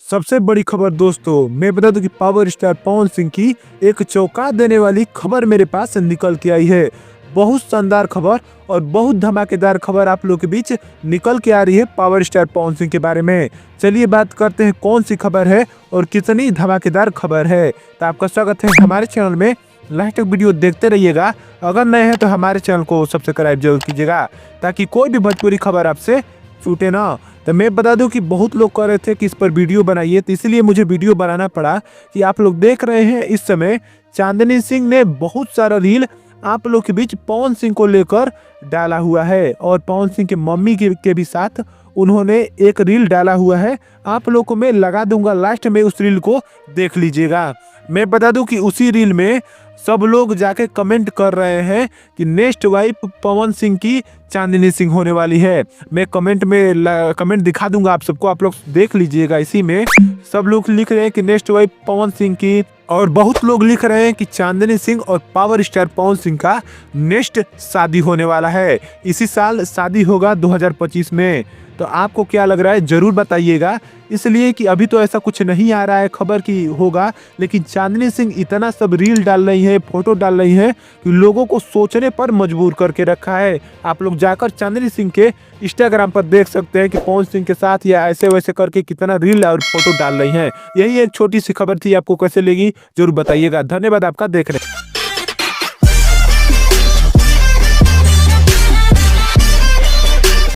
सबसे बड़ी खबर दोस्तों, मैं बता दूं कि पावर स्टार पवन सिंह की एक चौंका देने वाली खबर मेरे पास निकल के आई है। बहुत शानदार खबर और बहुत धमाकेदार खबर आप लोग के बीच निकल के आ रही है पावर स्टार पवन सिंह के बारे में। चलिए बात करते हैं कौन सी खबर है और कितनी धमाकेदार खबर है। तो आपका स्वागत है हमारे चैनल में, लास्ट तक वीडियो देखते रहिएगा। अगर नए हैं तो हमारे चैनल को सब्सक्राइब जरूर कीजिएगा ताकि कोई भी भोजपुरी खबर आपसे छूटे ना। तो मैं बता दूं कि बहुत लोग कह रहे थे कि इस पर वीडियो बनाइए, तो इसलिए मुझे वीडियो बनाना पड़ा। कि आप लोग देख रहे हैं इस समय चांदनी सिंह ने बहुत सारा रील आप लोग के बीच पवन सिंह को लेकर डाला हुआ है और पवन सिंह के मम्मी के भी साथ उन्होंने एक रील डाला हुआ है। आप लोग को मैं लगा दूंगा, लास्ट में उस रील को देख लीजिएगा। मैं बता दूं कि उसी रील में सब लोग जाके कमेंट कर रहे हैं कि नेक्स्ट वाइफ पवन सिंह की चांदनी सिंह होने वाली है। मैं कमेंट में कमेंट दिखा दूंगा आप सबको, आप लोग देख लीजिएगा। इसी में सब लोग लिख रहे हैं कि नेक्स्ट वाइफ पवन सिंह की, और बहुत लोग लिख रहे हैं कि चांदनी सिंह और पावर स्टार पवन सिंह का नेक्स्ट शादी होने वाला है। इसी साल शादी होगा 2025 में। तो आपको क्या लग रहा है जरूर बताइएगा, इसलिए कि अभी तो ऐसा कुछ नहीं आ रहा है खबर की होगा, लेकिन चांदनी सिंह इतना सब रील डाल रही है, फोटो डाल रही है कि लोगों को सोचने पर मजबूर करके रखा है। आप लोग जाकर चांदनी सिंह के इंस्टाग्राम पर देख सकते हैं कि पवन सिंह के साथ या ऐसे वैसे करके कितना रील और फोटो डाल रही हैं। यही एक छोटी सी खबर थी, आपको कैसे लगी जरूर बताइएगा। धन्यवाद आपका देख रहे हैं।